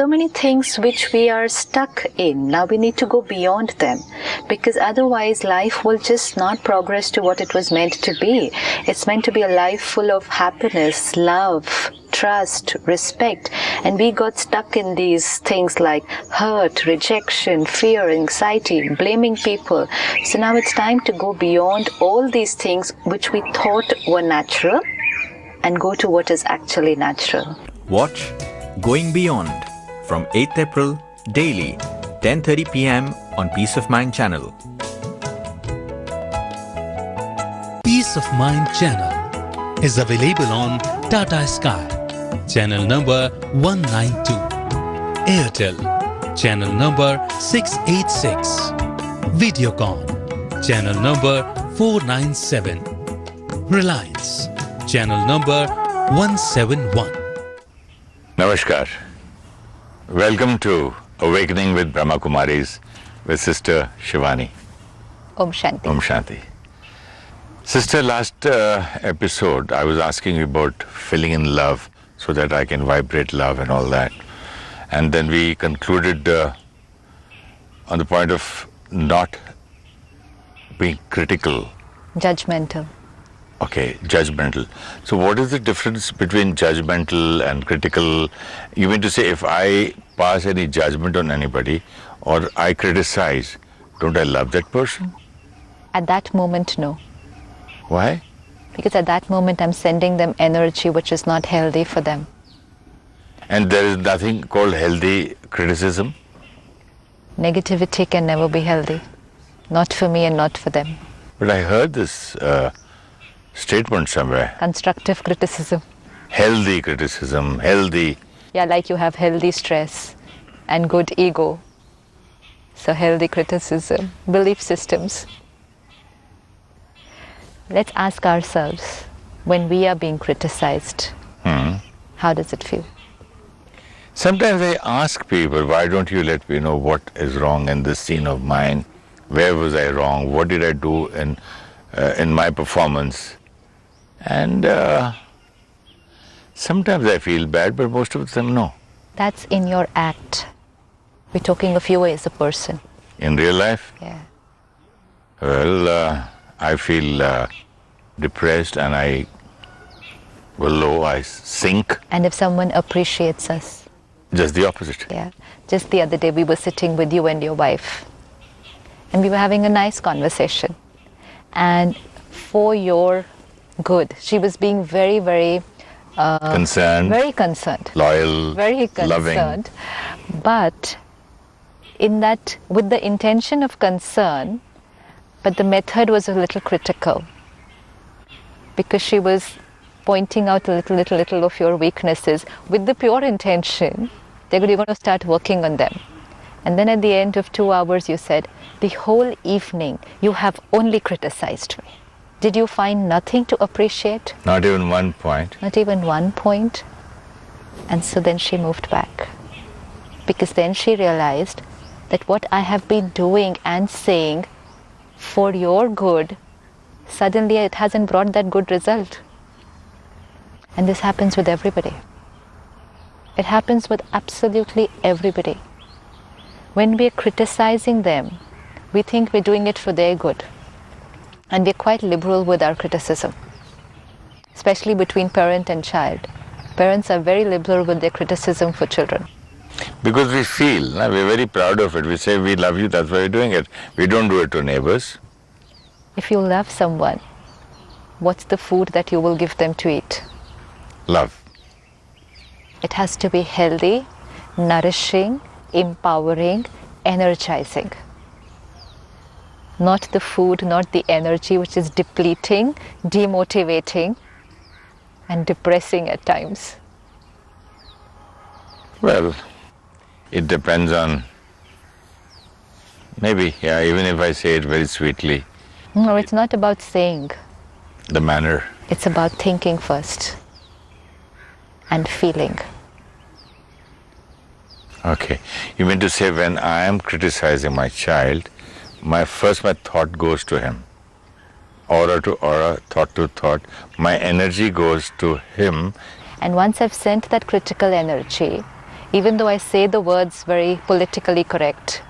so many things which we are stuck in. Now we need to go beyond them, because otherwise life will just not progress to what it was meant to be. It's meant to be a life full of happiness, love, trust, respect, and we got stuck in these things like hurt, rejection, fear, anxiety, blaming people. So now it's time to go beyond all these things which we thought were natural and go to what is actually natural. Watch Going Beyond from 8th April daily 10:30 p.m. on Peace of Mind channel. Peace of Mind channel is available on Tata Sky, channel number 192, Airtel, channel number 686, Videocon, channel number 497, Reliance, channel number 171. Namaskar. Welcome to Awakening with Brahmakumaris with Sister Shivani. Om Shanti. Om Shanti. Sister, last episode I was asking you about filling in love so that I can vibrate love and all that. And then we concluded on the point of not being critical. Judgmental. Okay, judgmental. So what is the difference between judgmental and critical? You mean to say if I pass any judgment on anybody or I criticize, don't I love that person? At that moment, no. Why? Because at that moment I'm sending them energy which is not healthy for them. And there is nothing called healthy criticism? Negativity can never be healthy. Not for me and not for them. But I heard this statement somewhere. Constructive criticism. Healthy criticism, healthy. Yeah, like you have healthy stress and good ego. So healthy criticism, belief systems. Let's ask ourselves, when we are being criticized, how does it feel? Sometimes I ask people, why don't you let me know what is wrong in this scene of mine? Where was I wrong? What did I do in my performance? And sometimes I feel bad, but most of the time, no. That's in your act. We're talking of you as a person. In real life? Yeah. Well, I feel depressed and I go low, I sink. And if someone appreciates us? Just the opposite. Yeah. Just the other day we were sitting with you and your wife. And we were having a nice conversation. And for your good, she was being very, very concerned. Very concerned. Loyal. Very concerned. Loving. But in that, with the intention of concern, but the method was a little critical. Because she was pointing out a little of your weaknesses with the pure intention that you're going to start working on them. And then at the end of 2 hours you said, the whole evening you have only criticized me. Did you find nothing to appreciate? Not even one point. Not even one point. And so then she moved back. Because then she realized that what I have been doing and saying for your good, suddenly it hasn't brought that good result. And this happens with everybody. It happens with absolutely everybody. When we're criticizing them, we think we're doing it for their good. And we're quite liberal with our criticism, especially between parent and child. Parents are very liberal with their criticism for children. Because we feel, we're very proud of it. We say we love you, that's why we're doing it. We don't do it to neighbors. If you love someone, what's the food that you will give them to eat? Love. It has to be healthy, nourishing, empowering, energizing. Not the food, not the energy which is depleting, demotivating, and depressing at times. Well, it depends on, maybe, yeah, even if I say it very sweetly. No, it's not about saying. The manner. It's about thinking first and feeling. Okay. You mean to say when I am criticizing my child, my thought goes to him. Aura to aura, thought to thought. My energy goes to him. And once I've sent that critical energy, Even though I say the words very politically correct,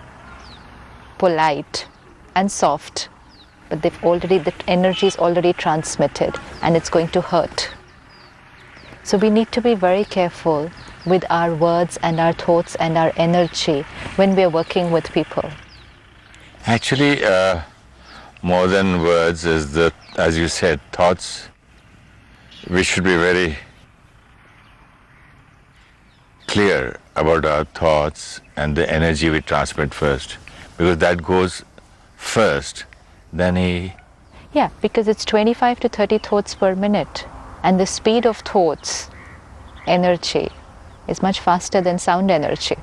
polite and soft, but the energy is already transmitted and it's going to hurt. So we need to be very careful with our words and our thoughts and our energy when we are working with people. Actually, more than words is the, as you said, thoughts. We should be very clear about our thoughts and the energy we transmit first, because that goes first, then Yeah, because it's 25 to 30 thoughts per minute, and the speed of thoughts, energy, is much faster than sound energy.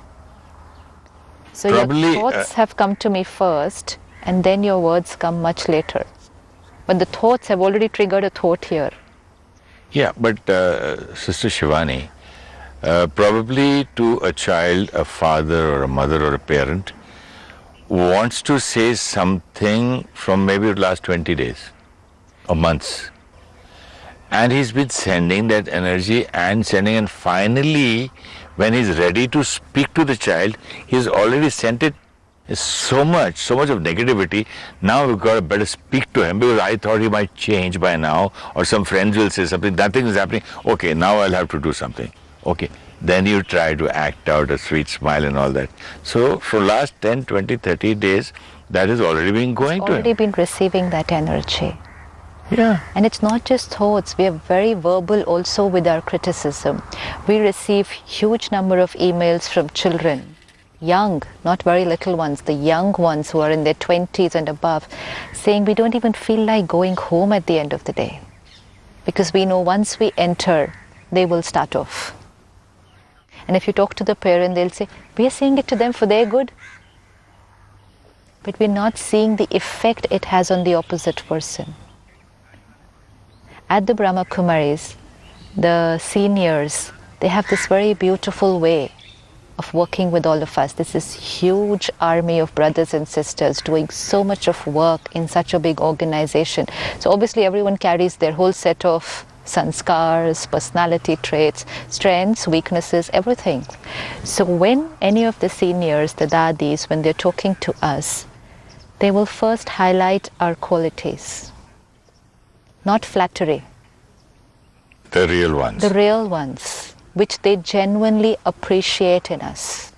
So Probably, your thoughts have come to me first, and then your words come much later. But the thoughts have already triggered a thought here. Yeah, but Sister Shivani, probably to a child, a father or a mother or a parent wants to say something from maybe the last 20 days or months. And he's been sending that energy and finally, when he's ready to speak to the child, he's already sent it. So much of negativity. Now we've got to better speak to him, because I thought he might change by now, or some friends will say something, nothing is happening. Okay, now I'll have to do something. Okay, then you try to act out a sweet smile and all that. So for last 10, 20, 30 days, that has already been going to him. Already been receiving that energy. Yeah. And it's not just thoughts, we are very verbal also with our criticism. We receive huge number of emails from children, young, not very little ones, the young ones who are in their 20s and above, saying we don't even feel like going home at the end of the day. Because we know once we enter, they will start off. And if you talk to the parent, they'll say, we are saying it to them for their good. But we're not seeing the effect it has on the opposite person. At the Brahmakumaris, the seniors, they have this very beautiful way of working with all of us. This is huge army of brothers and sisters doing so much of work in such a big organization. So obviously everyone carries their whole set of sanskars, personality traits, strengths, weaknesses, everything. So when any of the seniors, the dadis, when they're talking to us, they will first highlight our qualities, not flattery. The real ones. The real ones, which they genuinely appreciate in us.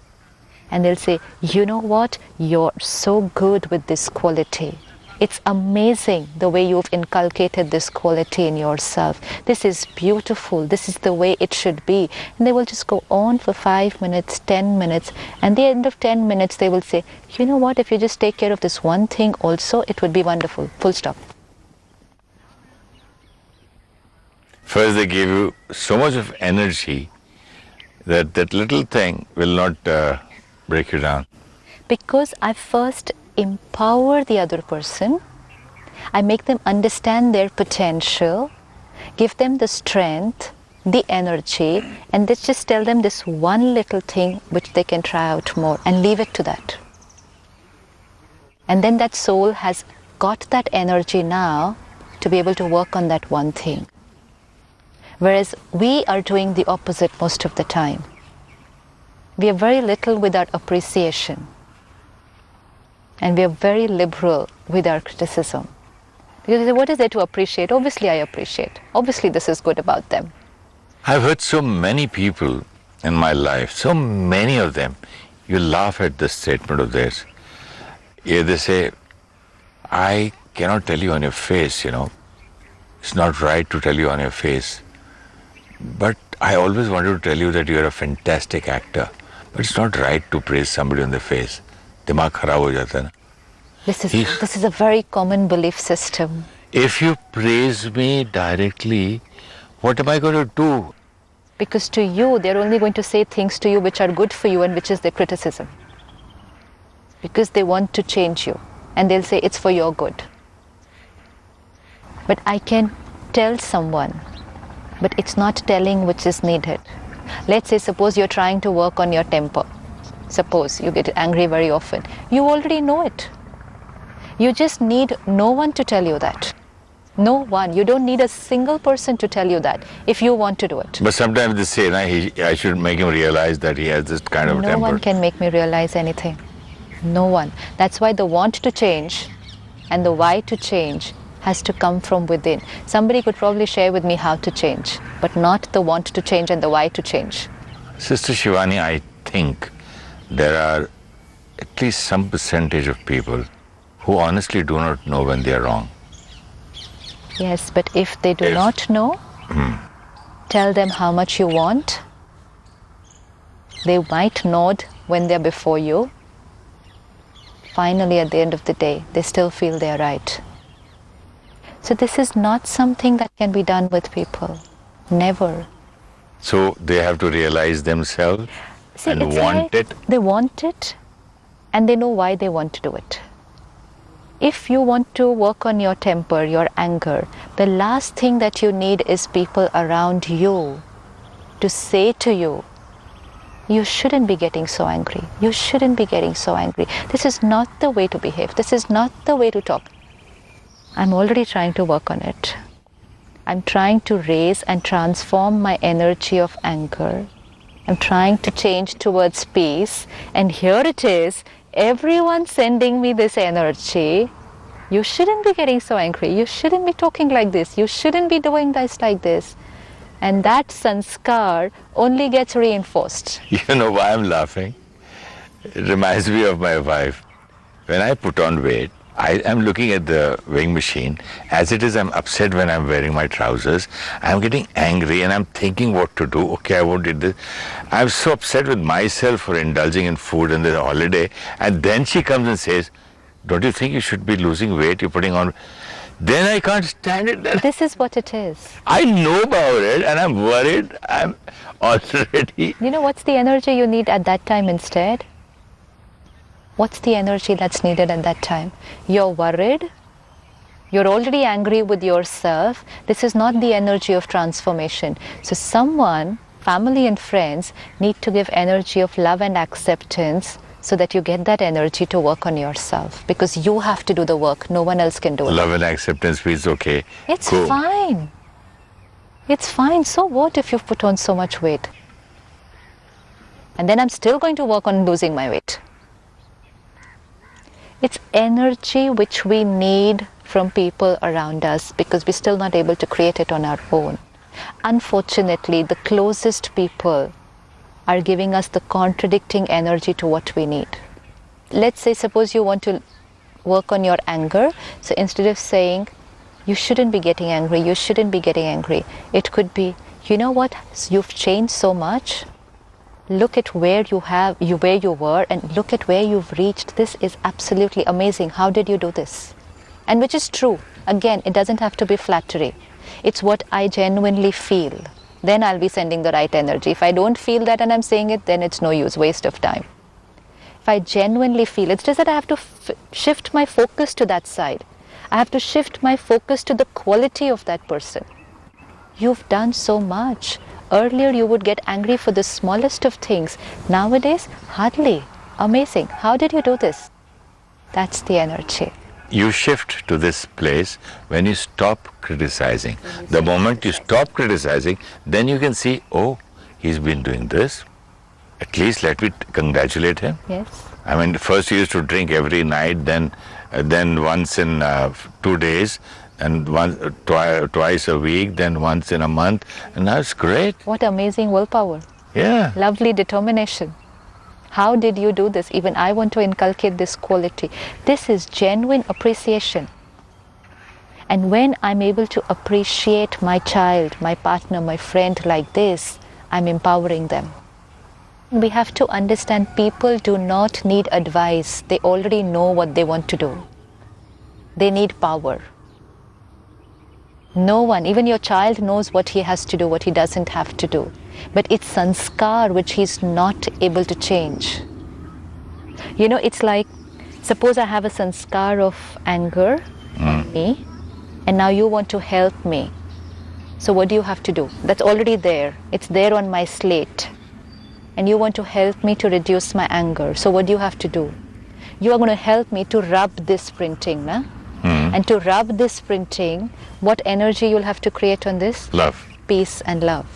And they'll say, you know what, you're so good with this quality. It's amazing the way you've inculcated this quality in yourself. This is beautiful. This is the way it should be. And they will just go on for 5 minutes, 10 minutes. And at the end of 10 minutes, they will say, you know what, if you just take care of this one thing also, it would be wonderful. Full stop. First they give you so much of energy that that little thing will not break you down. Because I first empower the other person, I make them understand their potential, give them the strength, the energy, and let's just tell them this one little thing which they can try out more, and leave it to that. And then that soul has got that energy now to be able to work on that one thing. Whereas we are doing the opposite most of the time. We are very little with our appreciation. And we are very liberal with our criticism. Because what is there to appreciate? Obviously I appreciate. Obviously this is good about them. I've heard so many people in my life, so many of them, you laugh at this statement of theirs. Yeah, they say, I cannot tell you on your face, it's not right to tell you on your face. But I always wanted to tell you that you're a fantastic actor. But it's not right to praise somebody on the face. Dimag kharab ho jata hai na. This is a very common belief system. If you praise me directly, what am I going to do? Because to you, they're only going to say things to you which are good for you and which is their criticism. Because they want to change you. And they'll say it's for your good. But I can tell someone, but it's not telling which is needed. Let's say, suppose you're trying to work on your temper. Suppose you get angry very often. You already know it. You just need no one to tell you that. No one. You don't need a single person to tell you that if you want to do it. But sometimes they say, I should make him realize that he has this kind of No temper. one can make me realize anything. No one. That's why the want to change and the why to change has to come from within. Somebody could probably share with me how to change, but not the want to change and the why to change. Sister Shivani, I think there are at least some percentage of people who honestly do not know when they are wrong. Yes, but if they do not know, tell them how much you want. They might nod when they're before you. Finally, at the end of the day, they still feel they're right. So this is not something that can be done with people. Never. So they have to realize themselves and it's want like it. They want it and they know why they want to do it. If you want to work on your temper, your anger, the last thing that you need is people around you to say to you, you shouldn't be getting so angry. You shouldn't be getting so angry. This is not the way to behave. This is not the way to talk. I'm already trying to work on it. I'm trying to raise and transform my energy of anger. I'm trying to change towards peace. And here it is, everyone sending me this energy. You shouldn't be getting so angry. You shouldn't be talking like this. You shouldn't be doing this like this. And that sanskar only gets reinforced. You know why I'm laughing? It reminds me of my wife. When I put on weight, I am looking at the weighing machine. As it is, I'm upset when I'm wearing my trousers. I'm getting angry and I'm thinking what to do. Okay, I won't eat this. I'm so upset with myself for indulging in food on the holiday. And then she comes and says, don't you think you should be losing weight? You're putting on... Then I can't stand it. This is what it is. I know about it and I'm worried. I'm already... You know what's the energy you need at that time instead? What's the energy that's needed at that time? You're worried. You're already angry with yourself. This is not the energy of transformation. So someone, family and friends, need to give energy of love and acceptance so that you get that energy to work on yourself. Because you have to do the work. No one else can do it. Love and acceptance feels okay. It's Cool. fine. It's fine. So what if you've put on so much weight? And then I'm still going to work on losing my weight. It's energy which we need from people around us because we're still not able to create it on our own. Unfortunately, the closest people are giving us the contradicting energy to what we need. Let's say, suppose you want to work on your anger. So instead of saying, you shouldn't be getting angry, you shouldn't be getting angry, it could be, you know what, you've changed so much. Look at where you were and look at where you've reached. This is absolutely amazing. How did you do this? And which is true. Again, it doesn't have to be flattery. It's what I genuinely feel. Then I'll be sending the right energy. If I don't feel that and I'm saying it, then it's no use, waste of time. If I genuinely feel, it's just that I have to shift my focus to that side. I have to shift my focus to the quality of that person. You've done so much. Earlier you would get angry for the smallest of things. Nowadays, hardly. Amazing. How did you do this? That's the energy. You shift to this place when you stop criticizing. The moment you stop criticizing, then you can see, oh, he's been doing this. At least let me congratulate him. Yes. I mean, first he used to drink every night, then once in 2 days, and twice a week, then once in a month, and now it's great. What amazing willpower. Yeah. Lovely determination. How did you do this? Even I want to inculcate this quality. This is genuine appreciation. And when I'm able to appreciate my child, my partner, my friend like this, I'm empowering them. We have to understand people do not need advice. They already know what they want to do. They need power. No one, even your child knows what he has to do, what he doesn't have to do. But it's sanskar which he's not able to change. You know, it's like, suppose I have a sanskar of anger on me, and now you want to help me. So what do you have to do? That's already there. It's there on my slate. And you want to help me to reduce my anger. So what do you have to do? You are going to help me to rub this printing, na? And to rub this printing, what energy you'll have to create on this? Love. Peace and love.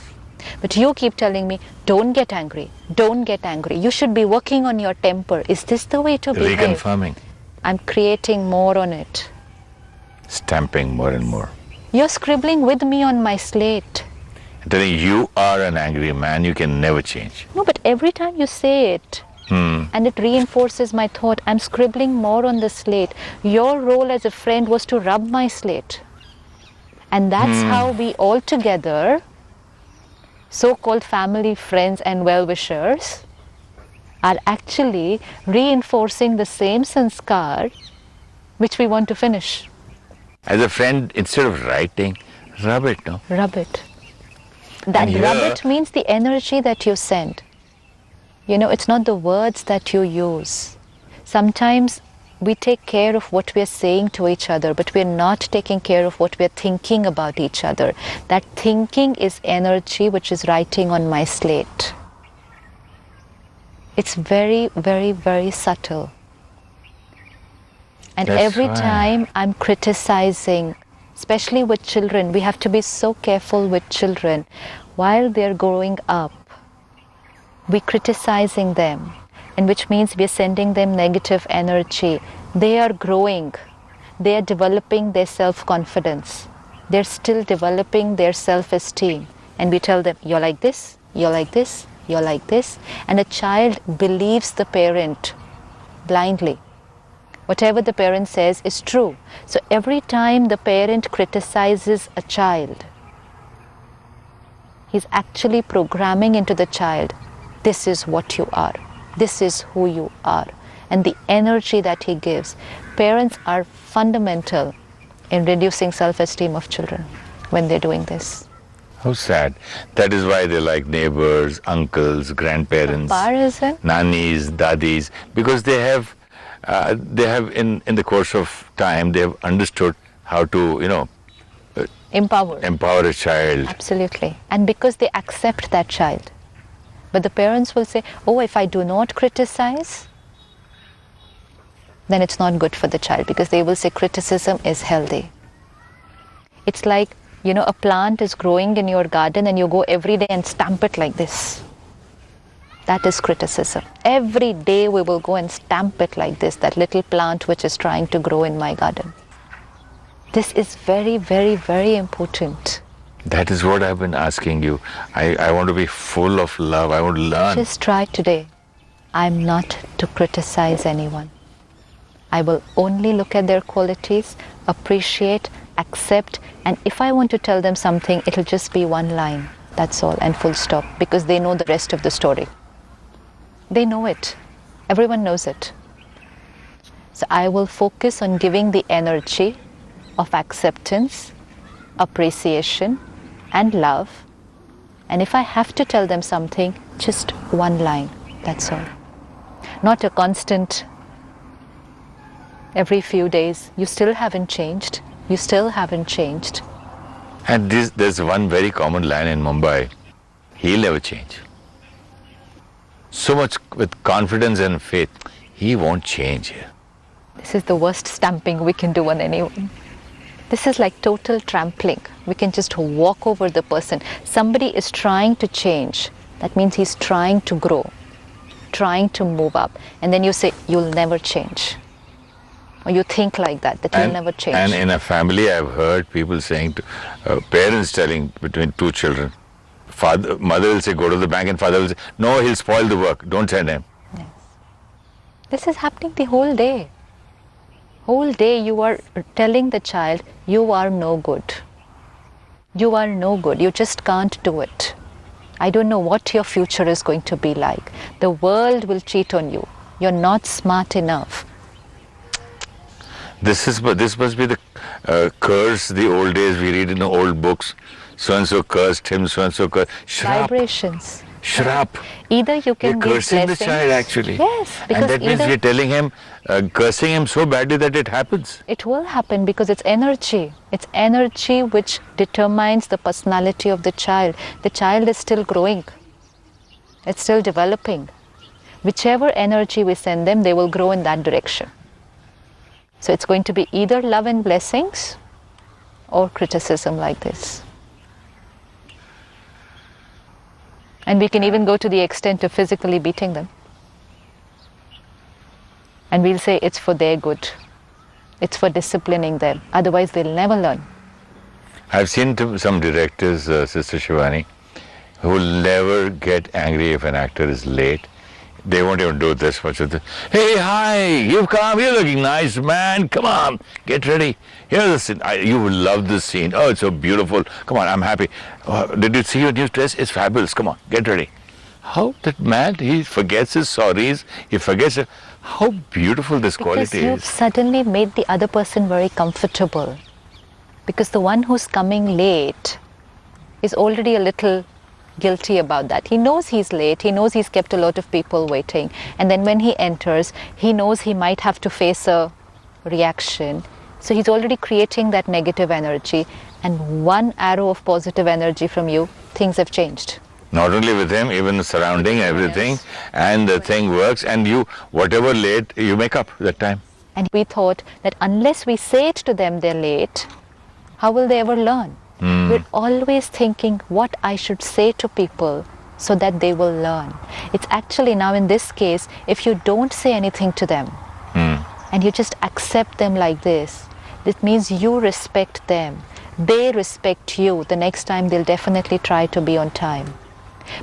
But you keep telling me, don't get angry, don't get angry. You should be working on your temper. Is this the way to behave? Reconfirming. I'm creating more on it. Stamping more and more. You're scribbling with me on my slate. Telling you are an angry man, you can never change. No, but every time you say it, and it reinforces my thought, I'm scribbling more on the slate. Your role as a friend was to rub my slate. And that's how we all together, so-called family, friends and well-wishers, are actually reinforcing the same sanskar which we want to finish. As a friend, instead of writing, rub it, no? Rub it. That And rub here- it means the energy that you send. You know, it's not the words that you use. Sometimes we take care of what we are saying to each other, but we are not taking care of what we are thinking about each other. That thinking is energy which is writing on my slate. It's very, very, very subtle. And That's every right. time I'm criticizing, especially with children, we have to be so careful with children. While they're growing up, we're criticizing them, and which means we're sending them negative energy. They are growing. They are developing their self-confidence. They're still developing their self-esteem. And we tell them, you're like this, you're like this, you're like this. And a child believes the parent blindly. Whatever the parent says is true. So every time the parent criticizes a child, he's actually programming into the child, this is what you are, this is who you are. And the energy that he gives. Parents are fundamental in reducing self-esteem of children when they're doing this. How sad. That is why they like neighbors, uncles, grandparents, Comparison, nannies, dadis, because they have in the course of time, they have understood how to, empower. empower a child. Absolutely. And because they accept that child. But the parents will say, oh, if I do not criticize, then it's not good for the child, because they will say criticism is healthy. It's like, a plant is growing in your garden and you go every day and stamp it like this. That is criticism. Every day we will go and stamp it like this, that little plant which is trying to grow in my garden. This is very, very, very important. That is what I've been asking you. I want to be full of love. I want to learn. Just try today. I'm not to criticize anyone. I will only look at their qualities, appreciate, accept, and if I want to tell them something, it'll just be one line. That's all, and full stop, because they know the rest of the story. They know it. Everyone knows it. So I will focus on giving the energy of acceptance, appreciation, and love. And if I have to tell them something, just one line. That's all. Not a constant, every few days, you still haven't changed. You still haven't changed. And there's one very common line in Mumbai. He'll never change. So much with confidence and faith. He won't change here. This is the worst stamping we can do on anyone. This is like total trampling. We can just walk over the person. Somebody is trying to change. That means he's trying to grow, trying to move up. And then you say, you'll never change. Or you think like that you'll never change. And in a family, I've heard people saying to parents telling between two children, mother will say, go to the bank, and father will say, no, he'll spoil the work. Don't send him. Yes. This is happening the whole day. Whole day you are telling the child, you are no good. You are no good. You just can't do it. I don't know what your future is going to be like. The world will cheat on you. You're not smart enough. This must be the curse, the old days we read in the old books. So-and-so cursed him, so-and-so cursed. Shrap. Vibrations. Shrap. Either you can We're give cursing the blessings. child actually. Yes, because and that means either we're telling him, cursing him so badly that it happens. it will happen because it's energy. It's energy which determines the personality of the child. The child is still growing. It's still developing. Whichever energy we send them, they will grow in that direction. So it's going to be either love and blessings or criticism like this. And we can even go to the extent of physically beating them. And we'll say it's for their good. It's for disciplining them. Otherwise, they'll never learn. I've seen some directors, Sister Shivani, who will never get angry if an actor is late. They won't even do this much of the, hey, hi, you've come, you're looking nice, man, come on, get ready. Here's the scene. You will love this scene. Oh, it's so beautiful. Come on, I'm happy. Did you see your new dress? It's fabulous. Come on, get ready. How that man, he forgets his sorries, he forgets how beautiful this quality Because you've is. suddenly made the other person very comfortable. Because the one who's coming late is already a little guilty about that. He knows he's late, he knows he's kept a lot of people waiting, and then when he enters, he knows he might have to face a reaction. So he's already creating that negative energy, and one arrow of positive energy from you, things have changed. Not only with him, even the surrounding, everything, Yes. and the thing works, and you, whatever late, you make up that time. And we thought that unless we say it to them they're late, how will they ever learn? We're always thinking what I should say to people so that they will learn. It's actually now in this case, if you don't say anything to them and you just accept them like this, it means you respect them. They respect you. The next time they'll definitely try to be on time.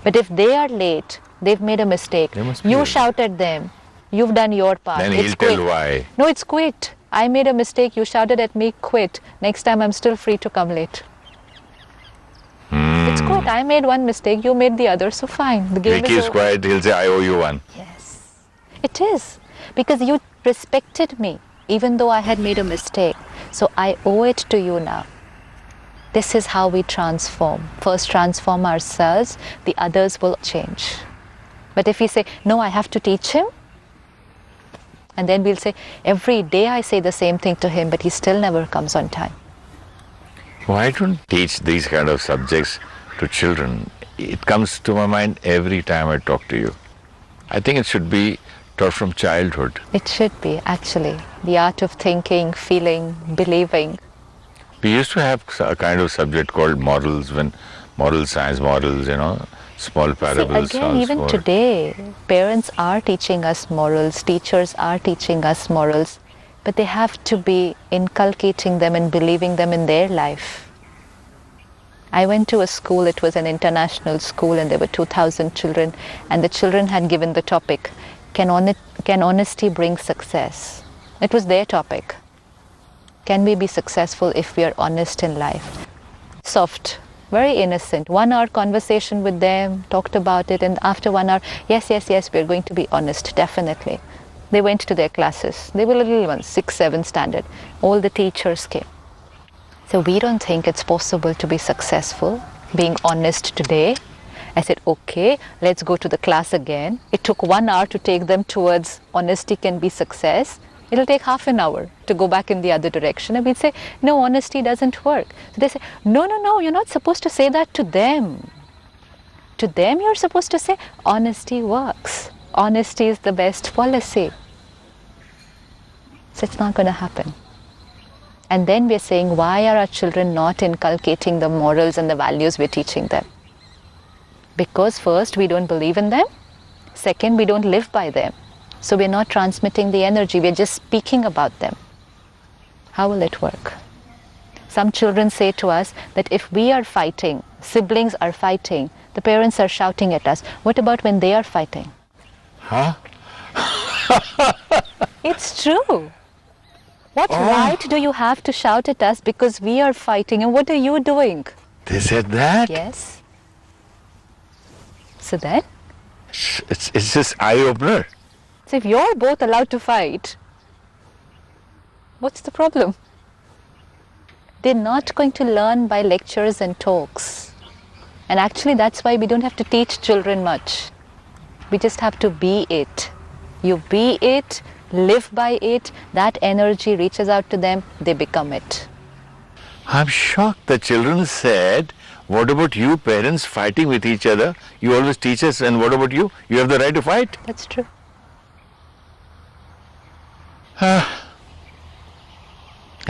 But if they are late, they've made a mistake. They must be You late. shout at them. You've done your part. Then It's he'll tell quit. why. No, it's quit. I made a mistake. You shouted at me, quit. Next time I'm still free to come late. It's quit. I made one mistake. You made the other. So fine. The If he game is keeps over. quiet, he'll say, I owe you one. Yes. It is. Because you respected me, even though I had made a mistake. So I owe it to you now. This is how we transform. First transform ourselves, the others will change. But if we say, no, I have to teach him, and then we'll say, every day I say the same thing to him, but he still never comes on time. Why don't teach these kind of subjects to children? It comes to my mind every time I talk to you. I think it should be taught from childhood. It should be, actually. The art of thinking, feeling, believing. We used to have a kind of subject called models, when moral science models, small parables. See, again, even small- today, parents are teaching us morals, teachers are teaching us morals, but they have to be inculcating them and believing them in their life. I went to a school, it was an international school, and there were 2,000 children, and the children had given the topic, can honesty bring success? It was their topic. Can we be successful if we are honest in life? Soft, very innocent. 1 hour conversation with them, talked about it, and after 1 hour, yes, we're going to be honest, definitely. They went to their classes. They were little ones, 6, 7 standard. All the teachers came. So we don't think it's possible to be successful being honest today. I said, okay, let's go to the class again. It took 1 hour to take them towards honesty can be success. It'll take half an hour to go back in the other direction. And we'd say, no, honesty doesn't work. So they say, no, you're not supposed to say that to them. To them, you're supposed to say, honesty works. Honesty is the best policy. So it's not going to happen. And then we're saying, why are our children not inculcating the morals and the values we're teaching them? Because first, we don't believe in them. Second, we don't live by them. So we're not transmitting the energy, we're just speaking about them. How will it work? Some children say to us that if we are fighting, siblings are fighting, the parents are shouting at us. What about when they are fighting? Huh? It's true. What right do you have to shout at us because we are fighting, and what are you doing? They said that? Yes. So then, It's just eye-opener. so if you're both allowed to fight, what's the problem? They're not going to learn by lectures and talks. And actually that's why we don't have to teach children much. We just have to be it. You be it, live by it, that energy reaches out to them, they become it. I'm shocked the children said, what about you parents fighting with each other? You always teach us, and what about you? You have the right to fight. That's true.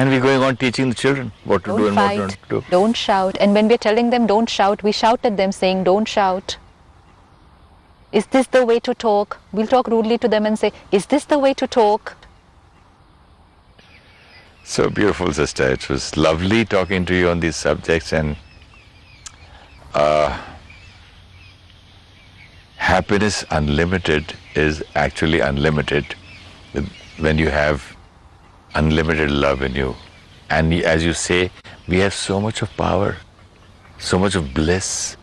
And we're going on teaching the children what to do Don't and what fight, not to do. don't shout. And when we're telling them don't shout, we shout at them saying don't shout. Is this the way to talk? We'll talk rudely to them and say, is this the way to talk? So beautiful, sister. It was lovely talking to you on these subjects, and happiness unlimited is actually unlimited when you have unlimited love in you. And as you say, we have so much of power, so much of bliss,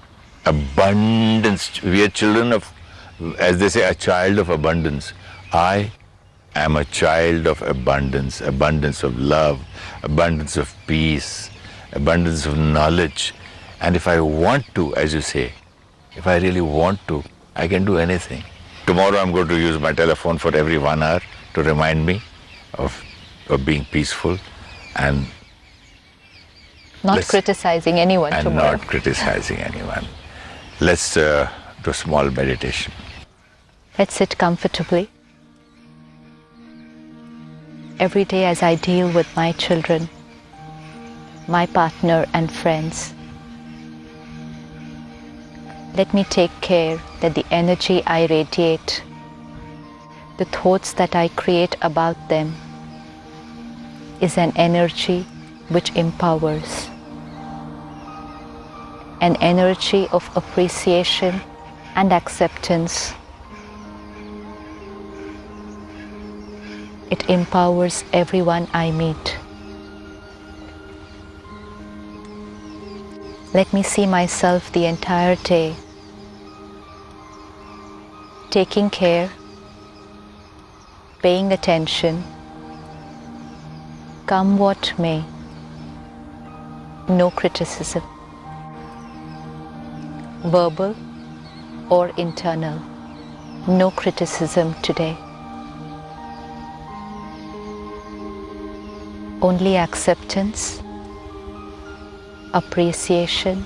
abundance. We are children of, as they say, a child of abundance. I am a child of abundance, abundance of love, abundance of peace, abundance of knowledge. And if I want to, as you say, if I really want to, I can do anything. Tomorrow I'm going to use my telephone for every 1 hour to remind me of being peaceful and Not criticizing anyone and tomorrow. not criticizing anyone. Let's do a small meditation. Let's sit comfortably. Every day as I deal with my children, my partner and friends, let me take care that the energy I radiate, the thoughts that I create about them, is an energy which empowers, an energy of appreciation and acceptance. It empowers everyone I meet. Let me see myself the entire day, taking care, paying attention, come what may, no criticism, verbal or internal, no criticism today. Only acceptance, appreciation,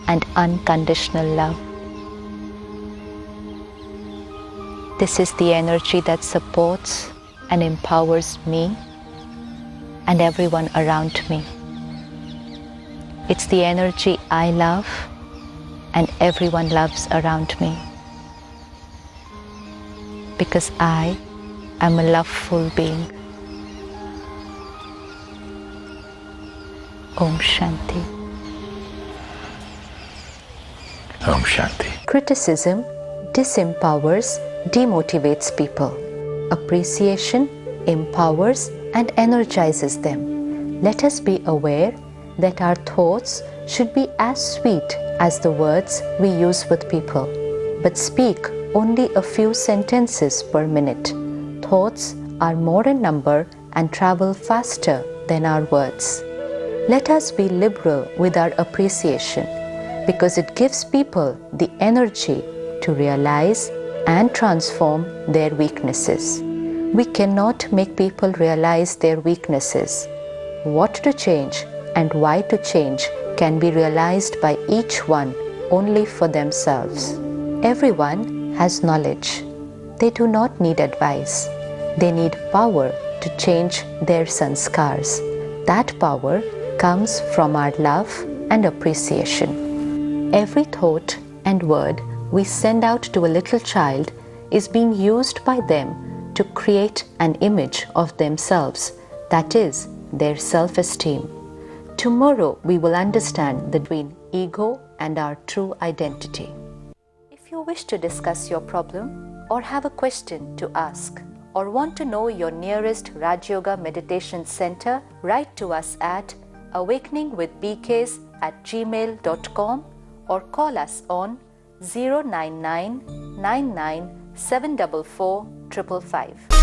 and unconditional love. This is the energy that supports and empowers me and everyone around me. It's the energy I love and everyone loves around me, because I am a loveful being. Om Shanti. Om Shanti. Criticism disempowers, demotivates people. Appreciation empowers and energizes them. Let us be aware that our thoughts should be as sweet as the words we use with people, but speak only a few sentences per minute. Thoughts are more in number and travel faster than our words. Let us be liberal with our appreciation, because it gives people the energy to realize and transform their weaknesses. We cannot make people realize their weaknesses. What to change and why to change can be realized by each one only for themselves. Everyone has knowledge. They do not need advice. They need power to change their sanskars. That power comes from our love and appreciation. Every thought and word we send out to a little child is being used by them to create an image of themselves, that is, their self-esteem. Tomorrow we will understand the between ego and our true identity. If you wish to discuss your problem or have a question to ask, or want to know your nearest Rajayoga Meditation Center, write to us at awakeningwithbks@gmail.com or call us on 099 99 744 555.